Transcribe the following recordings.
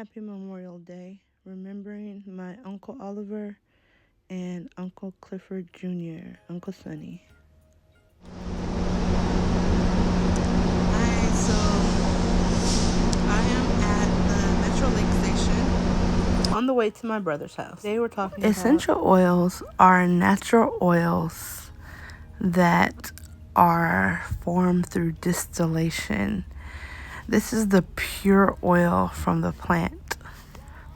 Happy Memorial Day, remembering my Uncle Oliver and Uncle Clifford Jr., Uncle Sonny. Alright, so I am at the Metro Lake Station on the way to my brother's house. They were talking Essential oils are natural oils that are formed through distillation. This is the pure oil from the plant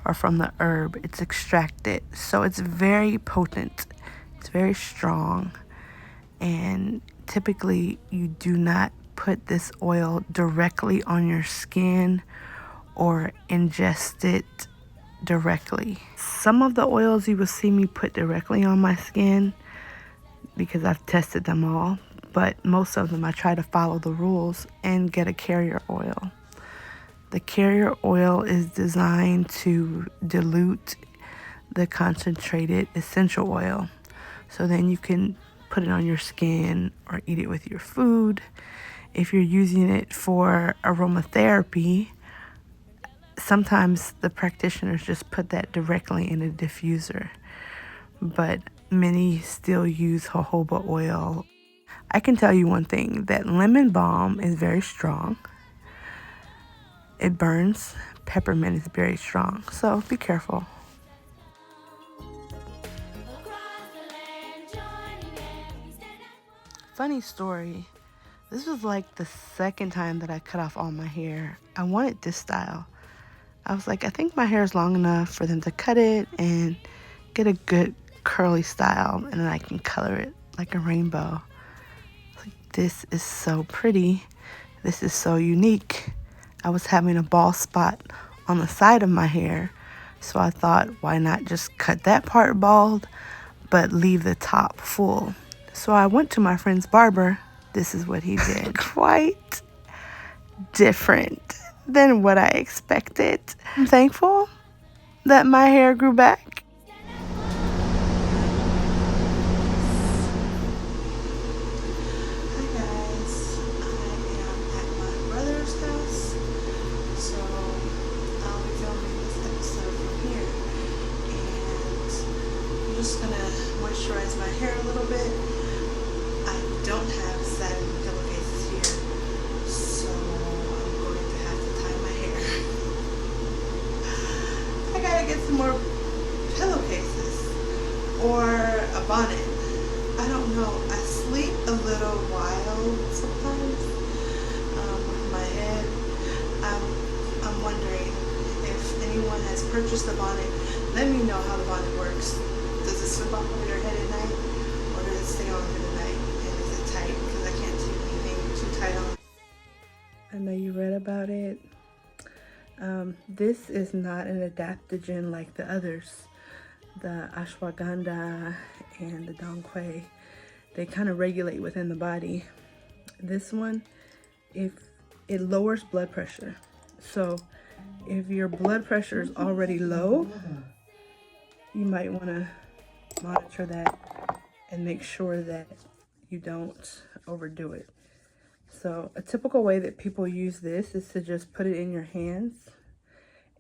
or from the herb. It's extracted, so it's very potent. It's very strong, and typically you do not put this oil directly on your skin or ingest it directly. Some of the oils you will see me put directly on my skin because I've tested them all, but most of them I try to follow the rules and get a carrier oil. The carrier oil is designed to dilute the concentrated essential oil, so then you can put it on your skin or eat it with your food. If you're using it for aromatherapy, sometimes the practitioners just put that directly in a diffuser, but many still use jojoba oil. I can tell you one thing, that lemon balm is very strong. It burns. Peppermint is very strong, so be careful. Funny story, this was like the second time that I cut off all my hair. I wanted this style. I was like, I think my hair is long enough for them to cut it and get a good curly style, and then I can color it like a rainbow. Like, this is so pretty. This is so unique. I was having a bald spot on the side of my hair, so I thought, why not just cut that part bald, but leave the top full? So I went to my friend's barber. This is what he did. Quite different than what I expected. I'm thankful that my hair grew back. Just gonna moisturize my hair a little bit. I don't have satin pillowcases here, so I'm going to have to tie my hair. I gotta get some more pillowcases or a bonnet. I don't know. I sleep a little wild sometimes with my head. I'm wondering if anyone has purchased a bonnet. Let me know how the bonnet works. Does it slip off over your head at night, or does it stay on for the night? And is it tight? Because I can't take anything too tight on. I know you read about it. This is not an adaptogen like the others. The ashwagandha and the dongquai, they kind of regulate within the body. This one, if it lowers blood pressure. So if your blood pressure is already low, you might want to monitor that and make sure that you don't overdo it. So a typical way that people use this is to just put it in your hands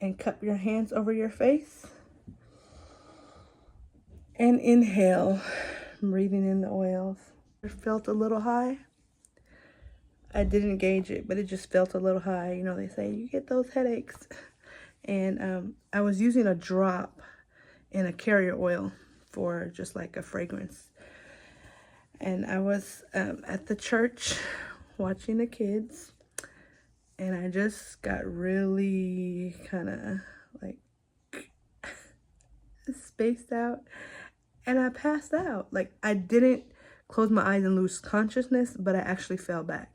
and cup your hands over your face and inhale, breathing in the oils. It felt a little high. I didn't gauge it, but it just felt a little high. You know, they say you get those headaches. And I was using a drop in a carrier oil for just like a fragrance. And I was at the church watching the kids, and I just got really kind of like spaced out, and I passed out. Like, I didn't close my eyes and lose consciousness, but I actually fell back.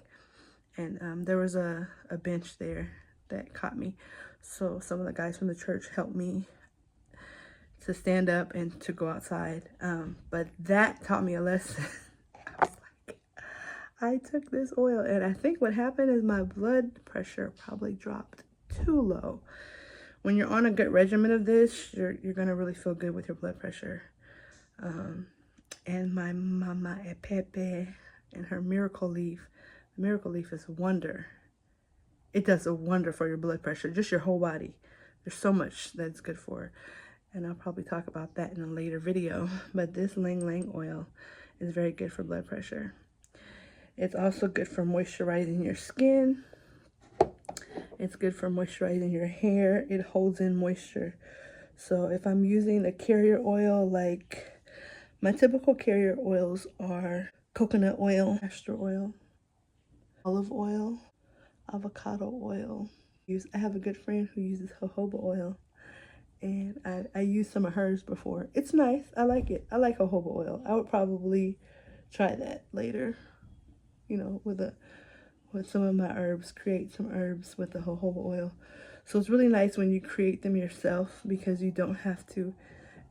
And there was a bench there that caught me. So some of the guys from the church helped me to stand up and to go outside. But that taught me a lesson. I was like, I took this oil, and I think what happened is my blood pressure probably dropped too low. When you're on a good regimen of this, you're gonna really feel good with your blood pressure. And my mama Pepe and her miracle leaf. Miracle leaf is a wonder. It does a wonder for your blood pressure, just your whole body. There's so much that it's good for, and I'll probably talk about that in a later video. But this Ylang oil is very good for blood pressure. It's also good for moisturizing your skin. It's good for moisturizing your hair. It holds in moisture. So if I'm using a carrier oil, like my typical carrier oils are coconut oil, castor oil, olive oil, avocado oil. I have a good friend who uses jojoba oil, and I used some of hers before. It's nice. I like it. I like jojoba oil. I would probably try that later, you know, with some of my herbs, create some herbs with the jojoba oil. So it's really nice when you create them yourself because you don't have to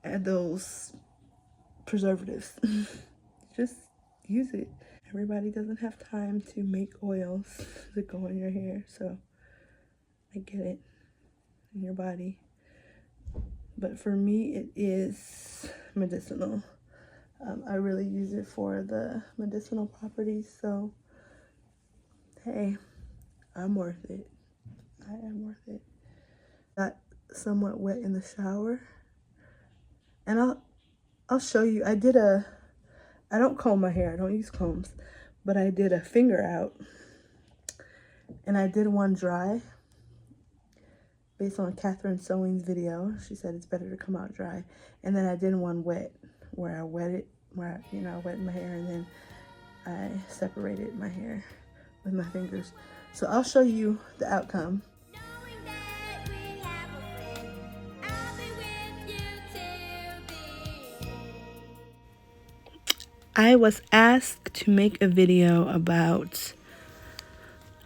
add those preservatives. Just use it. Everybody doesn't have time to make oils that go in your hair, so I get it, in your body. But for me, it is medicinal. I really use it for the medicinal properties, so hey, I'm worth it. I am worth it. Got somewhat wet in the shower, and I'll show you. I don't comb my hair. I don't use combs, but I did a finger out, and I did one dry based on Catherine Sewing's video. She said it's better to come out dry, and then I did one wet where I wetted my hair, and then I separated my hair with my fingers. So I'll show you the outcome. I was asked to make a video about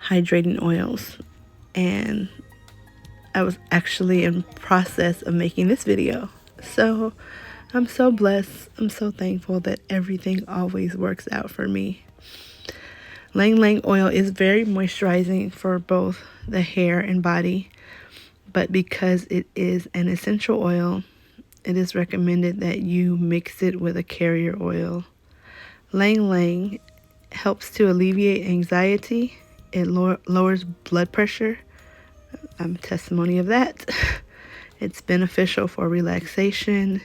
hydrating oils, and I was actually in process of making this video. So I'm so blessed. I'm so thankful that everything always works out for me. Ylang oil is very moisturizing for both the hair and body, but because it is an essential oil, it is recommended that you mix it with a carrier oil. Ylang helps to alleviate anxiety. It lowers blood pressure. I'm a testimony of that. It's beneficial for relaxation.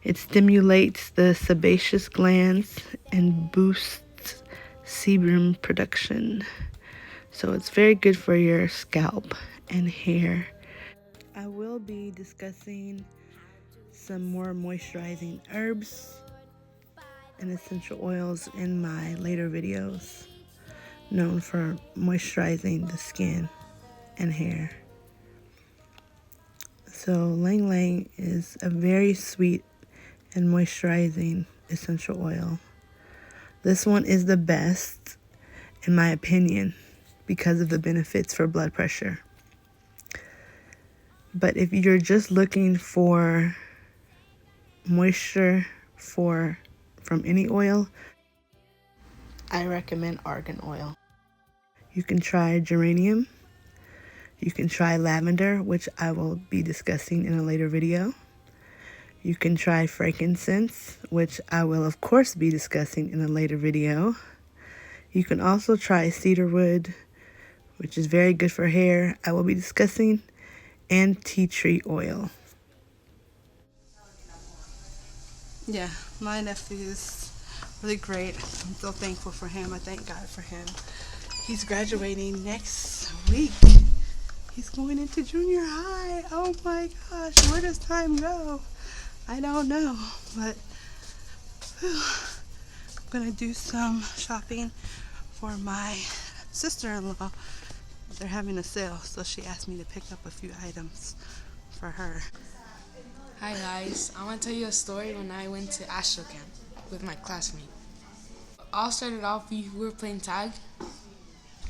It stimulates the sebaceous glands and boosts sebum production. So it's very good for your scalp and hair. I will be discussing some more moisturizing herbs and essential oils in my later videos, known for moisturizing the skin and hair. So Ylang is a very sweet and moisturizing essential oil. This one is the best, in my opinion, because of the benefits for blood pressure. But if you're just looking for moisture from any oil, I recommend argan oil. You can try geranium. You can try lavender, which I will be discussing in a later video. You can try frankincense, which I will of course be discussing in a later video. You can also try cedarwood, which is very good for hair, I will be discussing, and tea tree oil. Yeah, my nephew is really great. I'm so thankful for him. I thank God for him. He's graduating next week. He's going into junior high. Oh my gosh, where does time go? I don't know, but I'm gonna do some shopping for my sister-in-law. They're having a sale, so she asked me to pick up a few items for her. Hi guys, I want to tell you a story when I went to Astro Camp with my classmate. All started off, we were playing tag,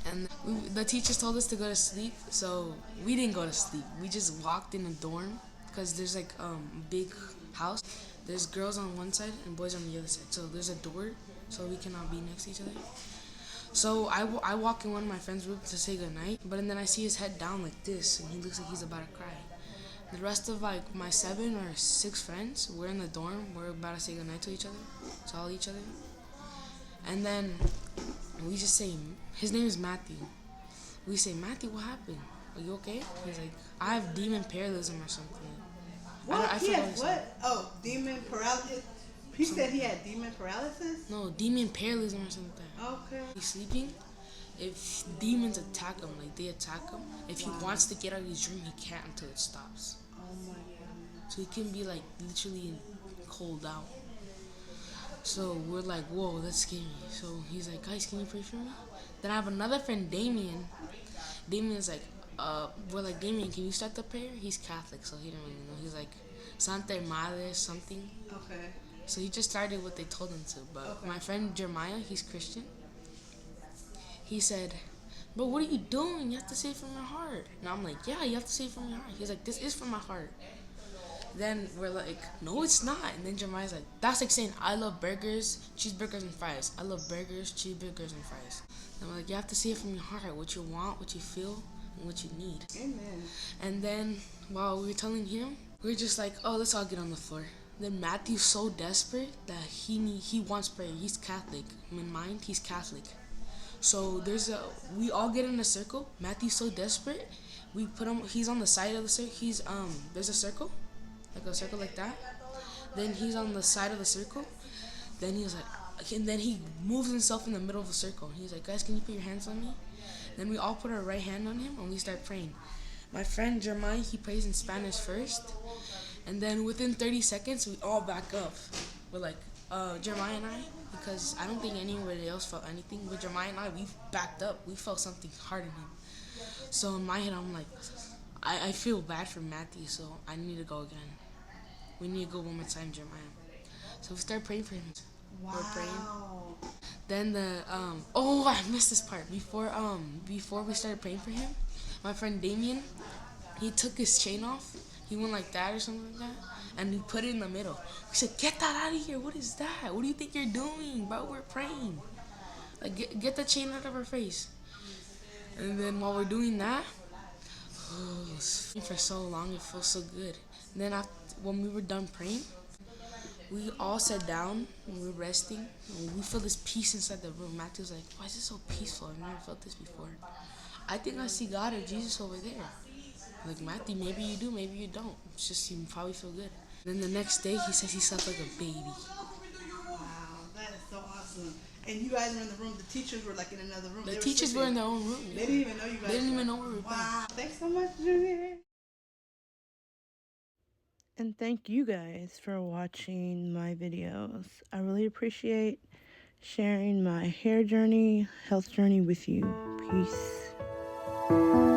and the teachers told us to go to sleep, so we didn't go to sleep. We just walked in a dorm, because there's like a big house. There's girls on one side and boys on the other side, so there's a door, so we cannot be next to each other. So I walk in one of my friend's room to say goodnight, but then I see his head down like this, and he looks like he's about to cry. The rest of like my 7 or 6 friends, we're in the dorm, we're about to say goodnight to each other, to all each other. And then we just say, his name is Matthew. We say, Matthew, what happened? are you okay? He's like, I have demon parallelism or something. What? I He forgot had he what? said. Oh, demon paralysis. He said he had demon paralysis. No, demon parallelism or something. Okay. He's sleeping. If demons attack him, like they attack him, if he wants to get out of his dream, he can't until it stops. Oh my goodness. So he can be like literally cold out. So we're like, whoa, that's scary. So he's like, guys, can you pray for me? Then I have another friend, Damien. Damien's like, we're like, Damien, can you start the prayer? He's Catholic, so he didn't really know. He's like, Santa Madre something. Okay. So he just started what they told him to. But my friend Jeremiah, he's Christian. He said, but what are you doing? You have to say it from your heart. And I'm like, yeah, you have to say it from your heart. He's like, this is from my heart. Then we're like, no, it's not. And then Jeremiah's like, that's like saying, I love burgers, cheeseburgers, and fries. I love burgers, cheeseburgers, and fries. And we're like, you have to say it from your heart, what you want, what you feel, and what you need. Amen. And then while we were telling him, we were just like, oh, let's all get on the floor. Then Matthew's so desperate that he wants prayer. He's Catholic. In mind, he's Catholic. So we all get in a circle. Matthew's so desperate, we put him. He's on the side of the circle. There's a circle like that. Then he's on the side of the circle. Then he was like, and then he moves himself in the middle of the circle. He's like, guys, can you put your hands on me? Then we all put our right hand on him and we start praying. My friend Jeremiah, he prays in Spanish first, and then within 30 seconds, we all back up. We're like, Jeremiah and I, because I don't think anybody else felt anything, but Jeremiah and I, we backed up. We felt something hard in him. So in my head, I'm like, I feel bad for Matthew, so I need to go again. We need to go one more time, Jeremiah. So we start praying for him. Wow. We're praying. Then I missed this part. Before we started praying for him, my friend Damien, he took his chain off. He went like that or something like that, and he put it in the middle. We said, get that out of here. What is that? What do you think you're doing, bro? We're praying. Like, get the chain out of our face. And then while we're doing that, for so long, it feels so good. And then when we were done praying, we all sat down and we were resting, and we feel this peace inside the room. Matthew's like, why is it so peaceful? I've never felt this before. I think I see God or Jesus over there. Like, Matthew, maybe you do, maybe you don't. It's just, you probably feel good. Then the next day, he says he slept like a baby. Wow, that is so awesome. And you guys were in the room. The teachers were like in another room. The teachers were in their own room. They didn't even know you guys. They didn't even know we were praying. Wow. Thanks so much, Junior. And thank you guys for watching my videos. I really appreciate sharing my hair journey, health journey with you. Peace.